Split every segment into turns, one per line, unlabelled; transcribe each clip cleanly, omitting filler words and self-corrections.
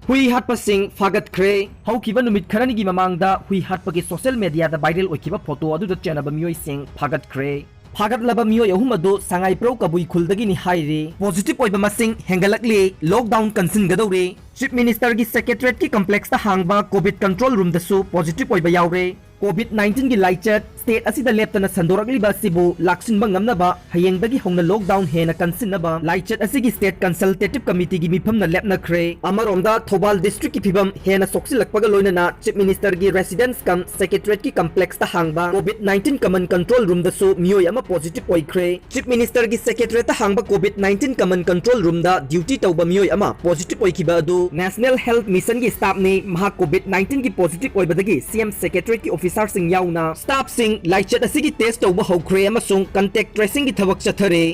hui hatpa sing fagat kre haukiba numit kharani gi mamangda hui hatpa gi social media da viral oikiba photo adu da chanaba mioi sing fagat kre fagat laba mioi ahum adu sangai pro kabui khulda gi ni haire positive oiba masing hengalakle lockdown kansin gadore chief minister gi secretariat ki complex ta hangba covid control room da su positive oiba yaure COVID-19 की लाइचत state असिदा लेप्तना संदोरगलिबा सिबु लाक्सिनबा ngamnaba hayengdagi hongna lockdown hena kansinaba लाइचत असि state consultative committee की मिफमना लेपनाख्रे अमरोमदा थौबाल डिस्ट्रिक्ट की फिबम हेना सोक्सिलकपगा लोइनना चीफ मिनिस्टर की रेसिडेंस कम सेक्रेटरीट की कॉम्प्लेक्स ता हांगबा COVID-19 कमन कंट्रोल रूम दसु मियोय अमा पॉजिटिव ओइख्रे चीफ मिनिस्टर की सेक्रेटरीट ता हांगबा COVID-19 कमन कंट्रोल रूम दा ड्यूटी तौबा मियोय अमा पॉजिटिव ओइखिबा अदु नेशनल हेल्थ मिशन की स्टाफ ने महा COVID-19 की पॉजिटिव ओइबदगी सीएम सेक्रेटरीट की ऑफिसर सिंह याउना स्टाफ सिंह लाइचत असि टेस्ट तौबा हौख्रे अमसुंग कंटेक्ट ट्रेसिंग की थबक चथरे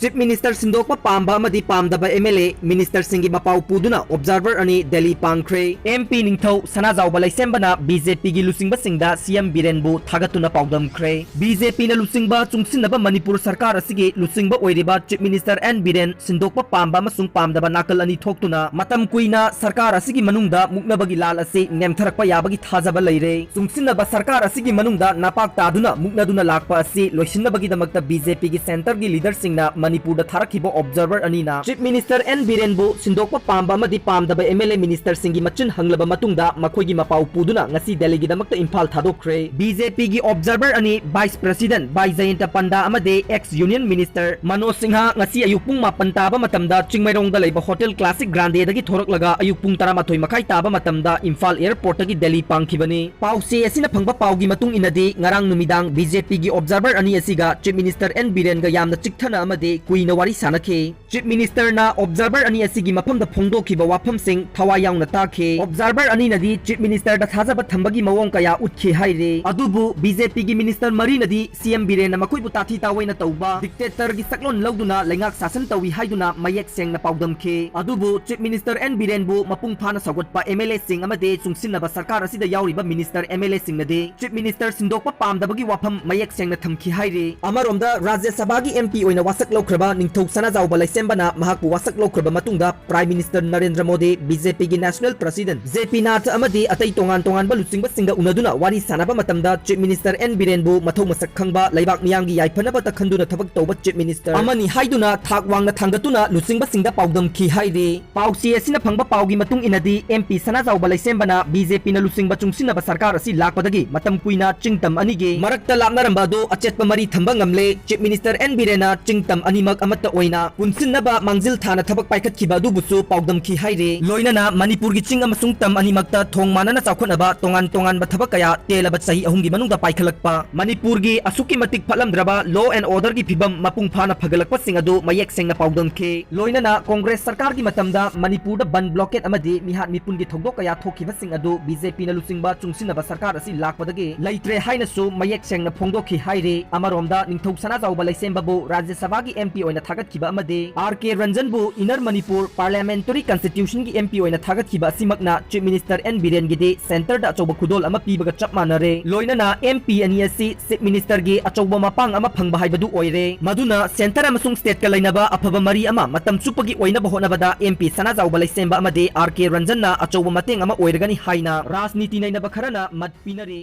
चीफ मिनिस्टर सिंदोकपा पांबा अमदी पामदबा एमएलए मिनिस्टर सिंह की मपाउ पुदुना ऑब्जर्वर अनि दिल्ली पांख्रे एमपी निंगथौ सनाजाउबा लाइसेंबना बीजेपी की लुसिंगबा सिंगदा सीएम बिरेनबु थागतुना पाउदमख्रे बीजेपी ना लुसिंगबा चुंगसिनबा मणिपुर सरकार असि लुसिंगबा ओइरिबा चीफ मिनिस्टर एन बिरेन सिंदोकपा पांबा अमसुंग पामदबा नाकल अनि थोक्तुना मतम कुइना सरकार असि मनुंगदा मुक्नबगी लाल असि नेमथरकपा याबगी थाजबा लैरे चुंगसिनबा सरकार असि मनुंगदा नापाक तादुना मुक्नदुना लाकपा असि लोइसिनबगी दमकता बीजेपी की सेंटर की लीडर सिंगना मणिपुर थारखिबा ऑब्जर्वर अनीना चीफ मिनिस्टर एन बिरेनबु सिंदोकपा पामबा अमदी पामदबा एमएलए मिनिस्टर सिंगी मचिन हंगलबा मतुंगदा मखोइगी मपाउ पुदुना ngasi दिल्ली दमकता इम्फाल थादोख्रे बीजेपी की ऑब्जर्वर अनि vice president Baijayant Panda अमदे ex union minister Manoj Sinha ngasi अयुपुंग मापन ताबा मतमदा चिंगमैरोंगदा लेबा होटल क्लासिक ग्रांडे दगी थोरकलगा अयुपुंग 13 मखाई ताबा मतमदा इम्फाल एयरपोर्ट की दिल्ली पांखिबनी पाउसे असिना फंगबा पाउगी मतुंग इनदी ngarang नुमिदांग बीजेपी की ऑब्जर्वर अनि असिगा चीफ मिनिस्टर एन बिरेन गा यामना चिकथना अमदे कुइना वारी सानखे चीफ मिनिस्टर ना ऑब्जर्वर अनि असिगी मफमदा फोंदोखिबा वाफम सिंह थवा याउना ताखे ऑब्जर्वर अनि नदी चीफ मिनिस्टर दा थाजबा थंबगी मवोंग कया उतखे हाइरे अदुबु बीजेपी की मिनिस्टर मरी नदी सीएम बिरेन मखोइबु ताथी तावैना तौबा डिक्टेटर की सकलोन लौदुना लेंगाक शासन तौई हाइदुना मयेक सेंगना पाउदमखे अदुबु चीफ मिनिस्टर एन बिरेनबु मपुंग फाना सगोटपा एमएलए सिंह अमदे चुंगसिनबा सरकार असिदा याउरिबा मिनिस्टर एमएलए सिंह नदे चीफ मिनिस्टर सिंदोकपा पामदबगी वाफम मयेक सेंगना थमखि हाइरे अमरोमदा राज्य सभा की एमपी ओइना वासक लौख्रबा निंगथौ सनाजाउबा लाइसेंबना महाकु वासक लौख्रबा मतुंगदा prime minister Narendra Modi BJP की नेशनल प्रेसिडेंट जेपी नाथ अमदे अतै तोंगान तोंगानबा लुचिंगबा सिंगा उनदुना वारी सानाबा मतमदा चीफ मिनिस्टर एन बिरेनबु मथौ मसक खंगबा लैबाक मियांगी याइफनबा तखंदुना थबक तौबा चीफ मिनिस्टर अमनी हाइदुना थाक वांगना थांगतुना लुचिंगबा सिंगा पाउदम खि हाइरे पाउसी असिना फंगबा पाउगी मतुंग इनदी एमपी सनाजाउबा लाइसेंबना बीजेपी ना लुचिंगबा चुंगसिनबा सरकार असि लाकपदगी मतम कुइना चिंगतम अनिगे मरक्ता लापनारंबा दो अचेतपा मरी थंबा ngamle चीफ मिनिस्टर एन बिरेना चिंगतम अनिमक अमत्ता ओइना पुनसिनबा मांगजिल थाना थबक पाइखतखिबा दुबुसु पाउदम खि हाइरे लोइनाना मणिपुर की चिंग अमसुंग तम अनिमक्ता थोंग मानना चाखोनबा तोंगान तोंगान बा थबक कया तेलबा सही अहुंगी मनुंगदा पाइखलकपा मणिपुर की असुकी मतिक फलमद्रबा लॉ एंड ऑर्डर की फिबम मपुंग फाना फगलकपा सिंग अदु मयेक सेंगना पाउदम खे लोइनाना कांग्रेस सरकार की मतमदा मणिपुर दा बन ब्लॉकेट अमदि मिहात मिपुन की थोगदो कया थोखिबा सिंग अदु बीजेपी ना लुसिंगबा चुंगसिनबा सरकार असि लाकपदगे लैत्रे हाइनसु मयेक सेंगना फोंगदोखि हाइरे अमरोमदा निंगथौ सनाजाउबा लाइसेंबबु राज्य सभा की एमपी ओइना थागतखिबा अमदे आरके रंजनबु इनर मणिपुर पार्लियामेंटरी कॉन्स्टिट्यूशन की एमपी ओइना थागतखिबा असिमकना चीफ मिनिस्टर एन बिरेन गिदे सेंटर दा अचौबा खुदोल अमा पीबगा चप मानरे लोइनाना एमपी अनि असि चीफ मिनिस्टर गे अचौबा मपांग अमा फंगबा हाइबदु ओइरे मदुना सेंटर अमसुंग स्टेट का लैनबा अफबा मरी अमा मतम चुपगी ओइना बहोनबदा एमपी सनाजाउबा लाइसेंबा अमदे आरके रंजनना अचौबा मतेंग अमा ओइरगनी हाइना राजनीति नैनबा खरना मत पिनरे।